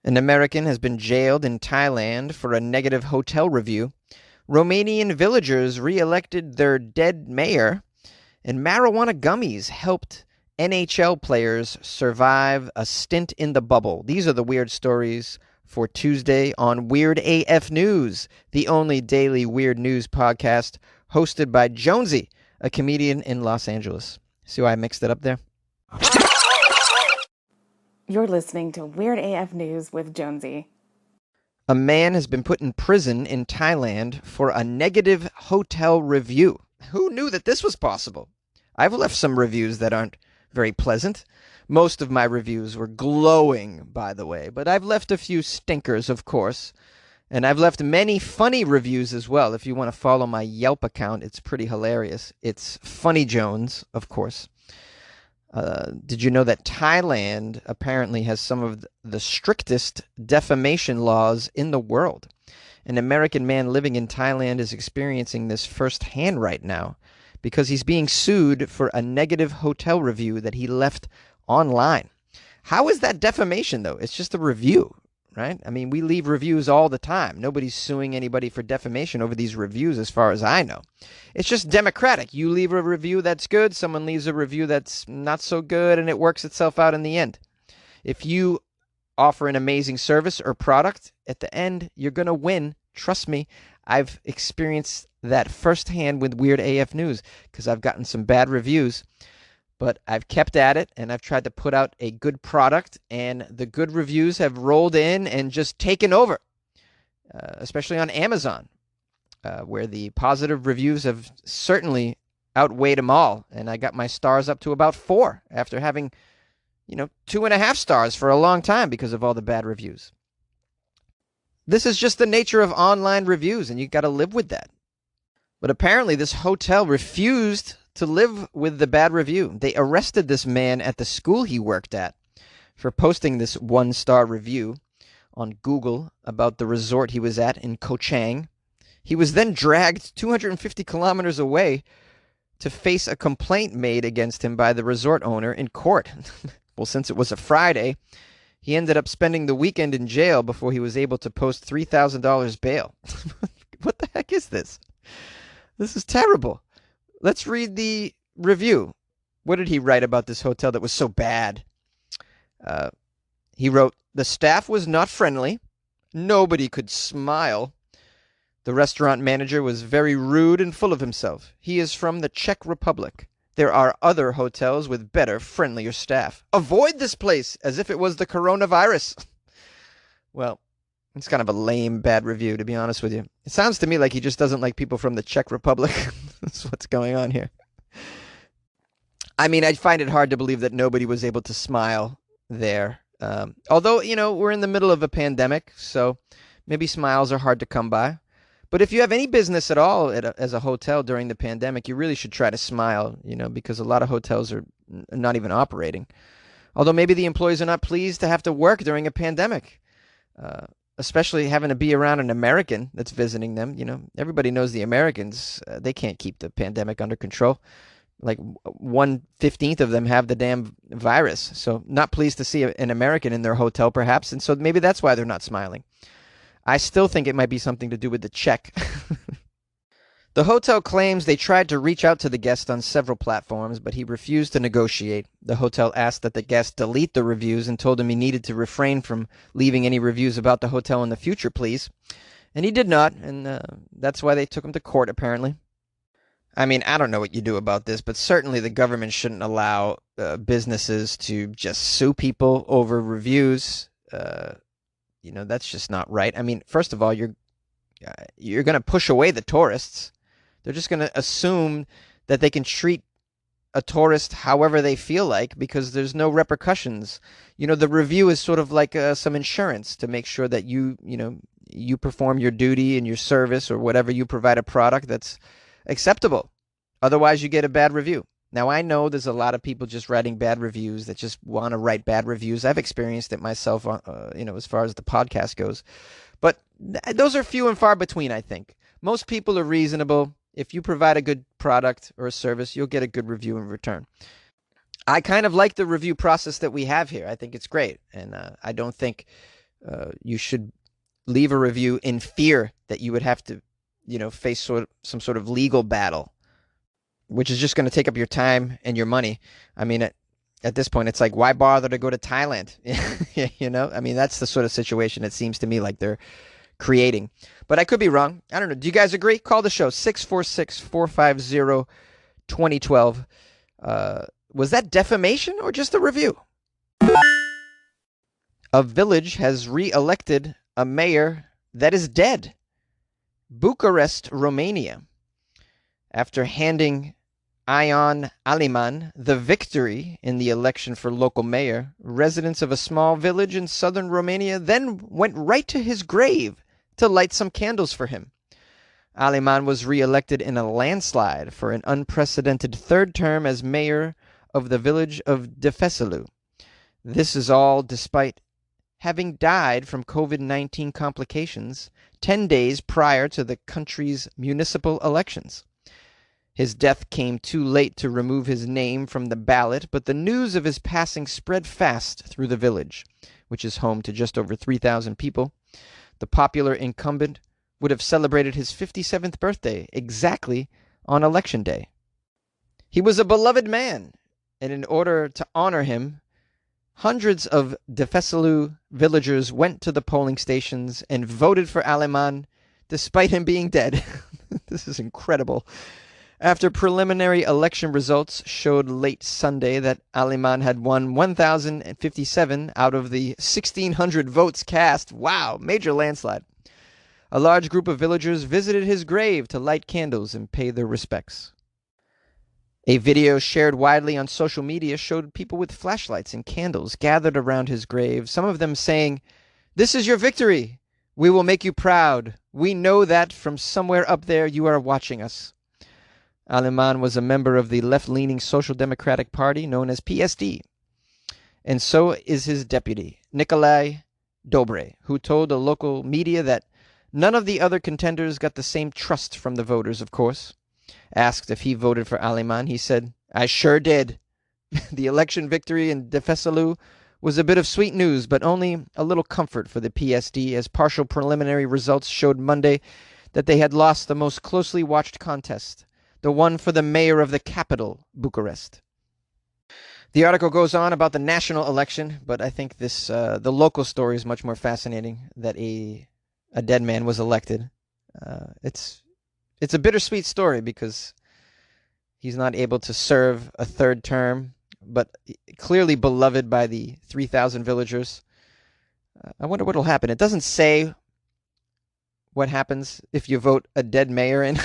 An American has been jailed in Thailand for a negative hotel review. Romanian villagers reelected their dead mayor. And marijuana gummies helped NHL players survive a stint in the bubble. These are the weird stories for Tuesday on Weird AF News, the only daily weird news podcast hosted by JONESY, a comedian in Los Angeles. See why I mixed it up there? You're listening to Weird AF News with JONESY. A man has been put in prison in Thailand for a negative hotel review. Who knew that this was possible? I've left some reviews that aren't very pleasant. Most of my reviews were glowing, by the way, but I've left a few stinkers, of course. And I've left many funny reviews as well. If you want to follow my Yelp account, it's pretty hilarious. It's Funny Jones, of course. Did you know that Thailand apparently has some of the strictest defamation laws in the world? An American man living in Thailand is experiencing this firsthand right now because he's being sued for a negative hotel review that he left online. How is that defamation, though? It's just a review, right? I mean, we leave reviews all the time. Nobody's suing anybody for defamation over these reviews as far as I know. It's just democratic. You leave a review that's good, someone leaves a review that's not so good, and it works itself out in the end. If you offer an amazing service or product, at the end, you're going to win. Trust me, I've experienced that firsthand with Weird AF News because I've gotten some bad reviews. But I've kept at it, and I've tried to put out a good product, and the good reviews have rolled in and just taken over, especially on Amazon, where the positive reviews have certainly outweighed them all. And I got my stars up to about 4 after having, 2.5 stars for a long time because of all the bad reviews. This is just the nature of online reviews, and you got to live with that. But apparently this hotel refused to live with the bad review. They arrested this man at the school he worked at for posting this 1-star review on Google about the resort he was at in Koh Chang. He was then dragged 250 kilometers away to face a complaint made against him by the resort owner in court. Well, since it was a Friday, he ended up spending the weekend in jail before he was able to post $3,000 bail. What the heck is this? This is terrible. Let's read the review. What did he write about this hotel that was so bad? He wrote, "The staff was not friendly. Nobody could smile. The restaurant manager was very rude and full of himself. He is from the Czech Republic. There are other hotels with better, friendlier staff. Avoid this place as if it was the coronavirus." Well, it's kind of a lame, bad review, to be honest with you. It sounds to me like he just doesn't like people from the Czech Republic. That's what's going on here. I mean, I find it hard to believe that nobody was able to smile there. Although, we're in the middle of a pandemic, so maybe smiles are hard to come by. But if you have any business at all as a hotel during the pandemic, you really should try to smile, because a lot of hotels are not even operating. Although maybe the employees are not pleased to have to work during a pandemic. Especially having to be around an American that's visiting them. Everybody knows the Americans, they can't keep the pandemic under control. Like 1/15 of them have the damn virus. So not pleased to see an American in their hotel, perhaps. And so maybe that's why they're not smiling. I still think it might be something to do with the check. The hotel claims they tried to reach out to the guest on several platforms, but he refused to negotiate. The hotel asked that the guest delete the reviews and told him he needed to refrain from leaving any reviews about the hotel in the future, please. And he did not, and that's why they took him to court, apparently. I mean, I don't know what you do about this, but certainly the government shouldn't allow businesses to just sue people over reviews. That's just not right. I mean, first of all, you're going to push away the tourists. They're just going to assume that they can treat a tourist however they feel like because there's no repercussions. The review is sort of like some insurance to make sure that you perform your duty and your service or whatever you provide a product that's acceptable. Otherwise, you get a bad review. Now, I know there's a lot of people just writing bad reviews that just want to write bad reviews. I've experienced it myself, as far as the podcast goes. But those are few and far between, I think. Most people are reasonable. If you provide a good product or a service, you'll get a good review in return. I kind of like the review process that we have here. I think it's great. And I don't think you should leave a review in fear that you would have to, face some sort of legal battle, which is just going to take up your time and your money. I mean, at this point, it's like, why bother to go to Thailand? I mean, that's the sort of situation it seems to me like they're creating. But I could be wrong. I don't know. Do you guys agree? Call the show, 646-450-2012. Was that defamation or just a review? A village has re-elected a mayor that is dead. Bucharest, Romania. After handing Ion Aliman the victory in the election for local mayor, residents of a small village in southern Romania then went right to his grave to light some candles for him. Aliman was re-elected in a landslide for an unprecedented third term as mayor of the village of Defeselu. This is all despite having died from COVID-19 complications 10 days prior to the country's municipal elections. His death came too late to remove his name from the ballot, but the news of his passing spread fast through the village, which is home to just over 3,000 people. The popular incumbent would have celebrated his 57th birthday exactly on Election Day. He was a beloved man, and in order to honor him, hundreds of Defeselu villagers went to the polling stations and voted for Aliman despite him being dead. This is incredible. After preliminary election results showed late Sunday that Aliman had won 1,057 out of the 1,600 votes cast. Wow, major landslide. A large group of villagers visited his grave to light candles and pay their respects. A video shared widely on social media showed people with flashlights and candles gathered around his grave, some of them saying, "This is your victory. We will make you proud. We know that from somewhere up there you are watching us." Aliman was a member of the left-leaning Social Democratic Party known as PSD. And so is his deputy, Nikolai Dobre, who told a local media that none of the other contenders got the same trust from the voters, of course. Asked if he voted for Aliman, he said, "I sure did." The election victory in Defeselu was a bit of sweet news, but only a little comfort for the PSD, as partial preliminary results showed Monday that they had lost the most closely watched contest, the one for the mayor of the capital, Bucharest. The article goes on about the national election, but I think the local story is much more fascinating, that a dead man was elected. It's a bittersweet story because he's not able to serve a third term, but clearly beloved by the 3,000 villagers. I wonder what will happen. It doesn't say what happens if you vote a dead mayor in.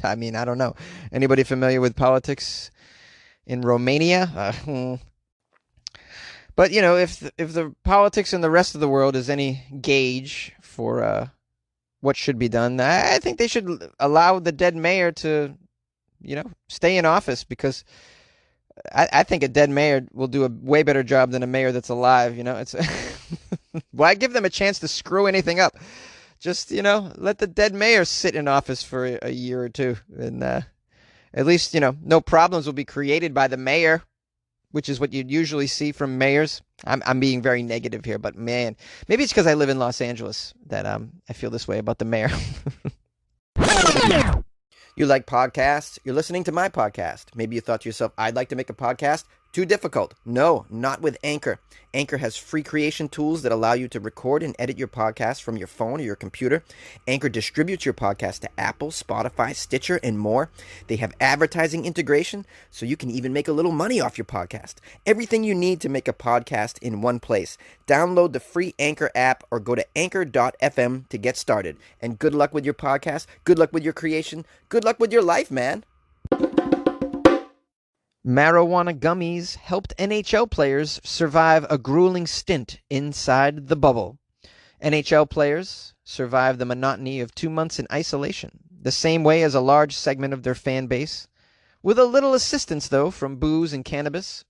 I mean, I don't know. Anybody familiar with politics in Romania? But, if the politics in the rest of the world is any gauge for what should be done, I think they should allow the dead mayor to, stay in office, because I think a dead mayor will do a way better job than a mayor that's alive. It's why give them a chance to screw anything up? Just, let the dead mayor sit in office for a year or two, and at least, no problems will be created by the mayor, which is what you'd usually see from mayors. I'm being very negative here, but man, maybe it's because I live in Los Angeles that I feel this way about the mayor. You like podcasts? You're listening to my podcast. Maybe you thought to yourself, I'd like to make a podcast. Too difficult. No, not with Anchor. Anchor has free creation tools that allow you to record and edit your podcast from your phone or your computer. Anchor distributes your podcast to Apple, Spotify, Stitcher, and more. They have advertising integration, so you can even make a little money off your podcast. Everything you need to make a podcast in one place. Download the free Anchor app or go to anchor.fm to get started. And good luck with your podcast. Good luck with your creation. Good luck with your life, man. Marijuana gummies helped NHL players survive a grueling stint inside the bubble. NHL players survived the monotony of 2 months in isolation, the same way as a large segment of their fan base, with a little assistance, though, from booze and cannabis.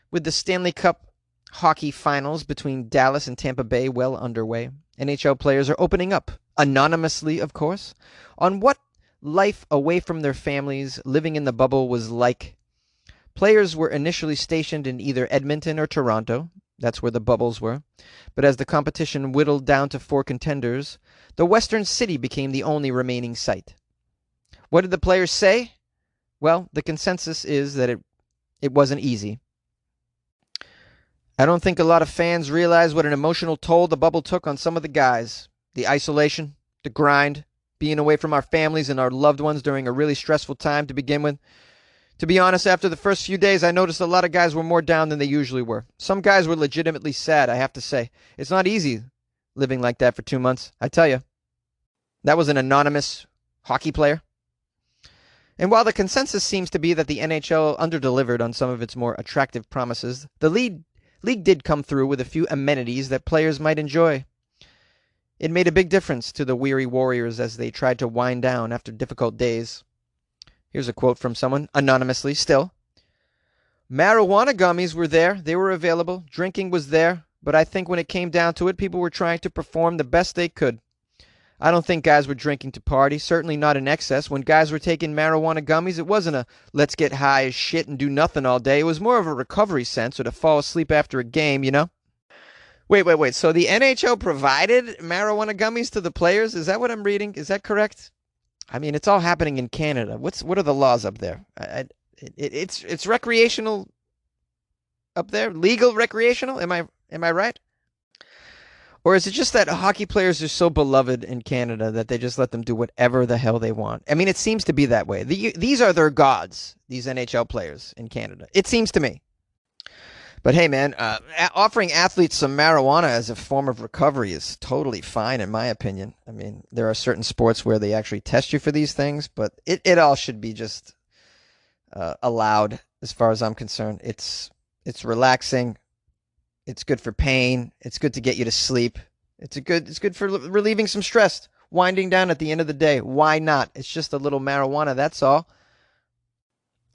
With the Stanley Cup hockey finals between Dallas and Tampa Bay well underway, NHL players are opening up, anonymously, of course, on what life away from their families living in the bubble was like. Players were initially stationed in either Edmonton or Toronto. That's where the bubbles were. But as the competition whittled down to 4 contenders, the Western City became the only remaining site. What did the players say? Well, the consensus is that it wasn't easy. I don't think a lot of fans realize what an emotional toll the bubble took on some of the guys. The isolation, the grind, being away from our families and our loved ones during a really stressful time to begin with. To be honest, after the first few days, I noticed a lot of guys were more down than they usually were. Some guys were legitimately sad, I have to say. It's not easy living like that for 2 months, I tell you. That was an anonymous hockey player. And while the consensus seems to be that the NHL underdelivered on some of its more attractive promises, the league did come through with a few amenities that players might enjoy. It made a big difference to the weary Warriors as they tried to wind down after difficult days. Here's a quote from someone, anonymously still. Marijuana gummies were there. They were available. Drinking was there. But I think when it came down to it, people were trying to perform the best they could. I don't think guys were drinking to party, certainly not in excess. When guys were taking marijuana gummies, it wasn't a let's get high as shit and do nothing all day. It was more of a recovery sense or to fall asleep after a game, you know? Wait. So the NHL provided marijuana gummies to the players? Is that what I'm reading? Is that correct? I mean, it's all happening in Canada. What are the laws up there? It's recreational up there? Legal recreational? Am I right? Or is it just that hockey players are so beloved in Canada that they just let them do whatever the hell they want? I mean, it seems to be that way. These are their gods, these NHL players in Canada. It seems to me. But hey, man, offering athletes some marijuana as a form of recovery is totally fine, in my opinion. I mean, there are certain sports where they actually test you for these things, but it all should be just allowed, as far as I'm concerned. It's relaxing. It's good for pain. It's good to get you to sleep. It's good for relieving some stress, winding down at the end of the day. Why not? It's just a little marijuana, that's all.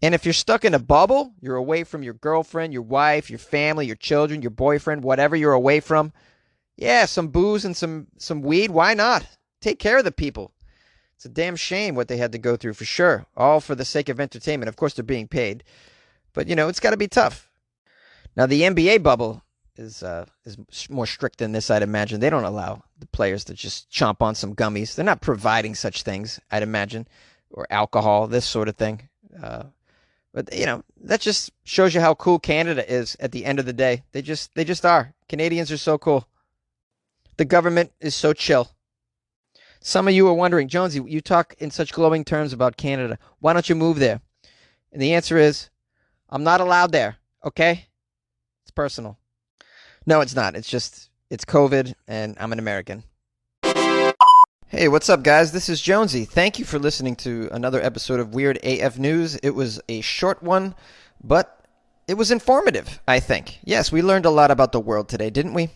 And if you're stuck in a bubble, you're away from your girlfriend, your wife, your family, your children, your boyfriend, whatever you're away from. Yeah, some booze and some weed, why not? Take care of the people. It's a damn shame what they had to go through, for sure. All for the sake of entertainment. Of course, they're being paid. But, it's got to be tough. Now, the NBA bubble is more strict than this, I'd imagine. They don't allow the players to just chomp on some gummies. They're not providing such things, I'd imagine, or alcohol, this sort of thing. But that just shows you how cool Canada is at the end of the day. They just are. Canadians are so cool. The government is so chill. Some of you are wondering, Jonesy, you talk in such glowing terms about Canada. Why don't you move there? And the answer is, I'm not allowed there, okay? It's personal. No, it's not. It's COVID, and I'm an American. Hey, what's up, guys? This is Jonesy. Thank you for listening to another episode of Weird AF News. It was a short one, but it was informative, I think. Yes, we learned a lot about the world today, didn't we?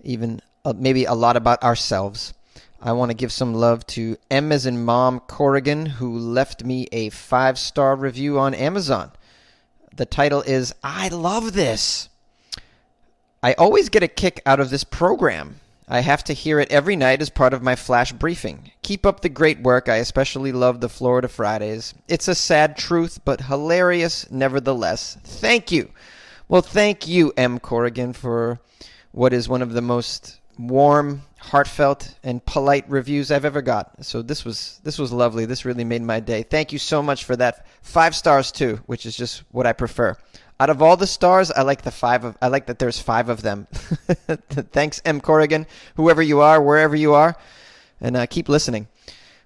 Even maybe a lot about ourselves. I want to give some love to M as in Mom Corrigan, who left me a 5-star review on Amazon. The title is, I love this. I always get a kick out of this program. I have to hear it every night as part of my flash briefing. Keep up the great work. I especially love the Florida Fridays. It's a sad truth, but hilarious nevertheless. Thank you. Well, thank you, M. Corrigan, for what is one of the most warm, heartfelt, and polite reviews I've ever got. So this was lovely. This really made my day. Thank you so much for that. 5 stars too, which is just what I prefer. Out of all the stars, I like that there's 5 of them. Thanks, M. Corrigan, whoever you are, wherever you are, and keep listening.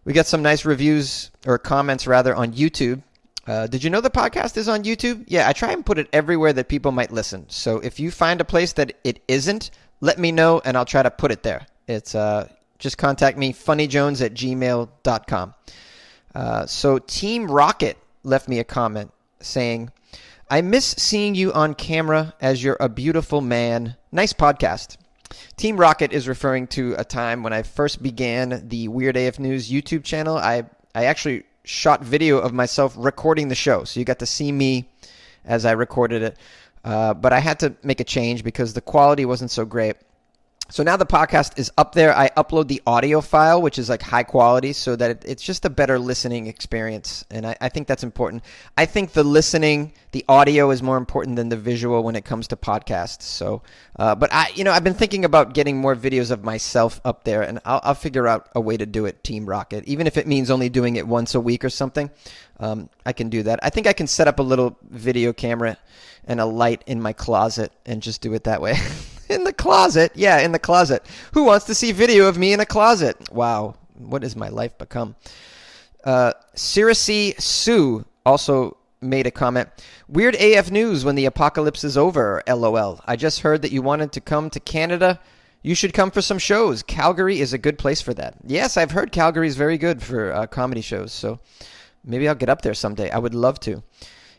We got some nice reviews, or comments rather, on YouTube. Did you know the podcast is on YouTube? Yeah, I try and put it everywhere that people might listen. So if you find a place that it isn't, let me know, and I'll try to put it there. It's just contact me, funnyjones@gmail.com. So Team Rocket left me a comment saying, I miss seeing you on camera as you're a beautiful man. Nice podcast. Team Rocket is referring to a time when I first began the Weird AF News YouTube channel. I actually shot video of myself recording the show, so you got to see me as I recorded it. But I had to make a change because the quality wasn't so great. So now the podcast is up there. I upload the audio file, which is like high quality, so that it's just a better listening experience. And I think that's important. I think the listening, the audio is more important than the visual when it comes to podcasts. So, but I've been thinking about getting more videos of myself up there, and I'll figure out a way to do it, Team Rocket. Even if it means only doing it once a week or something, I can do that. I think I can set up a little video camera and a light in my closet and just do it that way. In the closet? Yeah, in the closet. Who wants to see video of me in a closet? Wow, what has my life become? Circe Sue also made a comment. Weird AF news when the apocalypse is over, LOL. I just heard that you wanted to come to Canada. You should come for some shows. Calgary is a good place for that. Yes, I've heard Calgary is very good for comedy shows, so maybe I'll get up there someday. I would love to.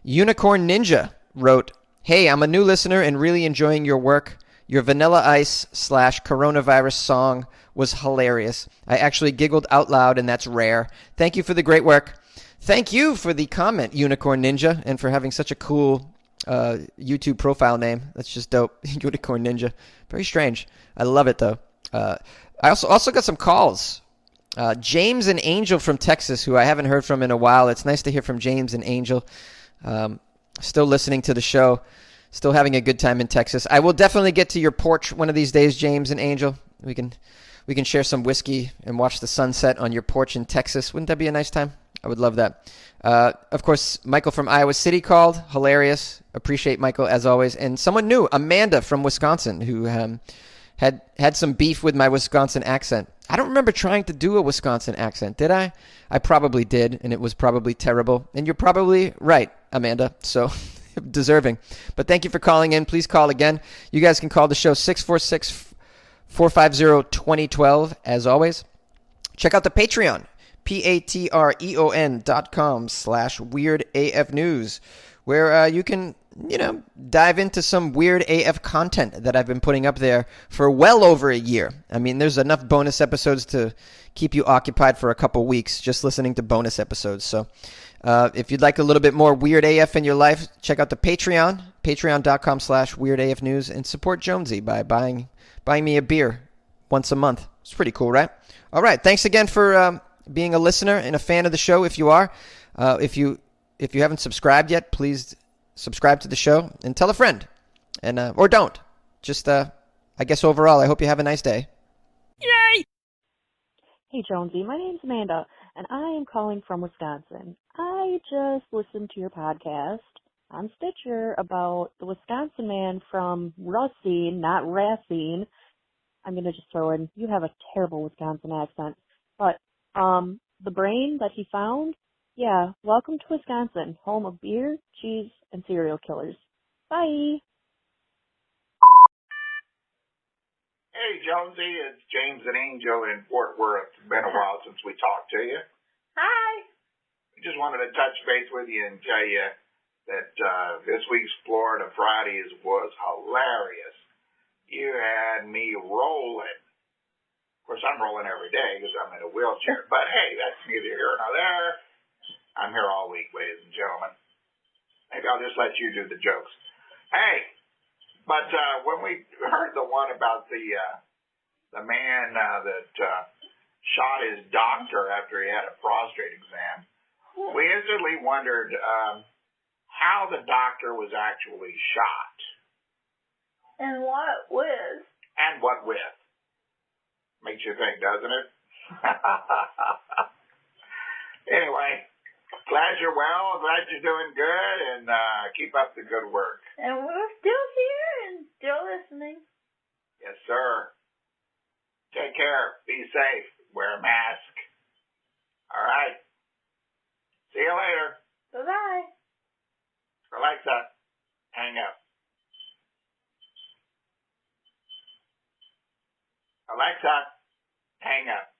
Unicorn Ninja wrote, hey, I'm a new listener and really enjoying your work. Your Vanilla Ice / coronavirus song was hilarious. I actually giggled out loud, and that's rare. Thank you for the great work. Thank you for the comment, Unicorn Ninja, and for having such a cool YouTube profile name. That's just dope. Unicorn Ninja. Very strange. I love it, though. I also got some calls. James and Angel from Texas, who I haven't heard from in a while. It's nice to hear from James and Angel. Still listening to the show. Still having a good time in Texas. I will definitely get to your porch one of these days, James and Angel. We can share some whiskey and watch the sunset on your porch in Texas. Wouldn't that be a nice time? I would love that. Of course, Michael from Iowa City called. Hilarious. Appreciate Michael as always. And someone new, Amanda from Wisconsin, who had some beef with my Wisconsin accent. I don't remember trying to do a Wisconsin accent, did I? I probably did, and it was probably terrible. And you're probably right, Amanda. So deserving. But thank you for calling in. Please call again. You guys can call the show 646-450-2012 as always. Check out the Patreon, patreon.com/weirdafnews, where you can, dive into some weird AF content that I've been putting up there for well over a year. I mean, there's enough bonus episodes to keep you occupied for a couple weeks just listening to bonus episodes. So if you'd like a little bit more Weird AF in your life, check out the Patreon, patreon.com/weirdafnews, and support Jonesy by buying me a beer once a month. It's pretty cool, right? All right. Thanks again for being a listener and a fan of the show. If you are, if you haven't subscribed yet, please subscribe to the show and tell a friend, and or don't. Just I guess overall, I hope you have a nice day. Yay! Hey, Jonesy. My name's Amanda, and I am calling from Wisconsin. I just listened to your podcast on Stitcher about the Wisconsin man from Racine, not Racine. I'm going to just throw in, you have a terrible Wisconsin accent. But the brain that he found, yeah, welcome to Wisconsin, home of beer, cheese, and serial killers. Bye! Hey, Jonesy, it's James and Angel in Fort Worth. It's been a while since we talked to you. Hi. We just wanted to touch base with you and tell you that this week's Florida Fridays was hilarious. You had me rolling. Of course, I'm rolling every day because I'm in a wheelchair. But, hey, that's neither here nor there. I'm here all week, ladies and gentlemen. Maybe I'll just let you do the jokes. Hey, but when we heard the one about the man that shot his doctor after he had a prostate exam, we instantly wondered how the doctor was actually shot. And what with? And what with? Makes you think, doesn't it? Anyway, glad you're well, glad you're doing good, and keep up the good work. And we're still here and still listening. Yes, sir. Take care. Be safe. Wear a mask. All right. See you later. Bye-bye. Alexa, hang up. Alexa, hang up.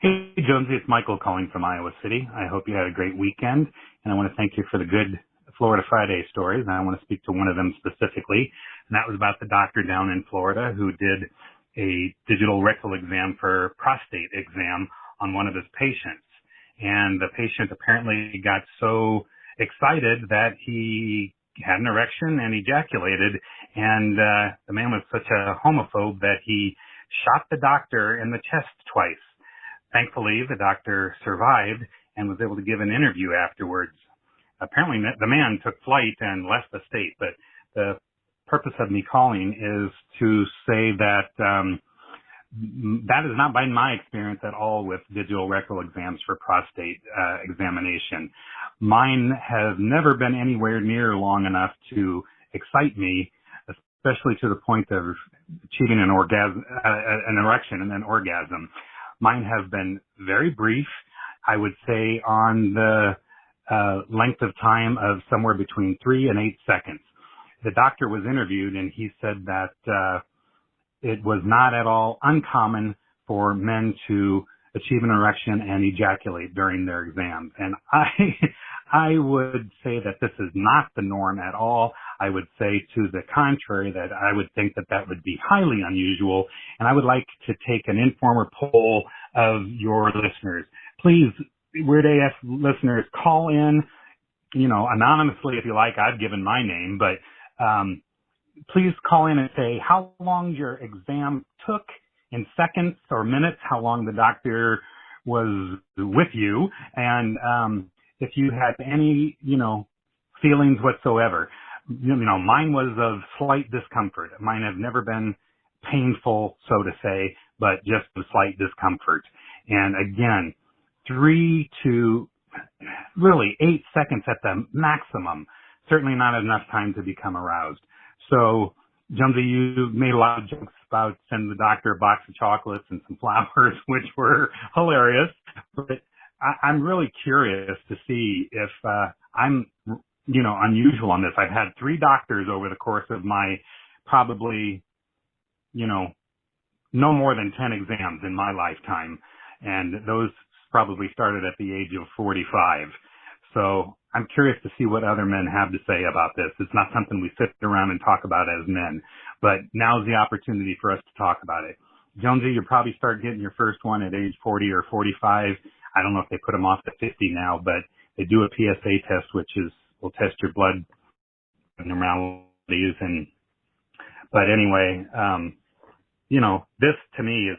Hey, Jonesy, it's Michael calling from Iowa City. I hope you had a great weekend, and I want to thank you for the good Florida Friday stories. And I want to speak to one of them specifically, and that was about the doctor down in Florida who did a digital rectal exam for prostate exam on one of his patients. And the patient apparently got so excited that he had an erection and ejaculated. And the man was such a homophobe that he shot the doctor in the chest twice. Thankfully, the doctor survived and was able to give an interview afterwards. Apparently, the man took flight and left the state, but the purpose of me calling is to say that that has not been my experience at all with digital rectal exams for prostate examination. Mine have never been anywhere near long enough to excite me, especially to the point of achieving an orgasm, an erection and an orgasm. Mine have been very brief. I would say on the length of time of somewhere between 3 and 8 seconds. The doctor was interviewed and he said that it was not at all uncommon for men to achieve an erection and ejaculate during their exams. And I would say that this is not the norm at all. I would say to the contrary, that I would think that that would be highly unusual. And I would like to take an informal poll of your listeners. Please, Weird AF listeners, call in, anonymously if you like. I've given my name, but please call in and say how long your exam took in seconds or minutes, how long the doctor was with you, and if you had any, feelings whatsoever. Mine was of slight discomfort. Mine have never been painful, so to say, but just a slight discomfort. And again, 3 to really 8 seconds at the maximum. Certainly not enough time to become aroused. So, Jonesy, you made a lot of jokes about sending the doctor a box of chocolates and some flowers, which were hilarious. But I'm really curious to see if I'm, unusual on this. I've had 3 doctors over the course of my probably, no more than 10 exams in my lifetime. And those probably started at the age of 45. So I'm curious to see what other men have to say about this. It's not something we sit around and talk about as men, but now's the opportunity for us to talk about it. Jonesy, you'll probably start getting your first one at age 40 or 45. I don't know if they put them off to 50 now, but they do a PSA test, which will test your blood abnormalities. But anyway, this to me is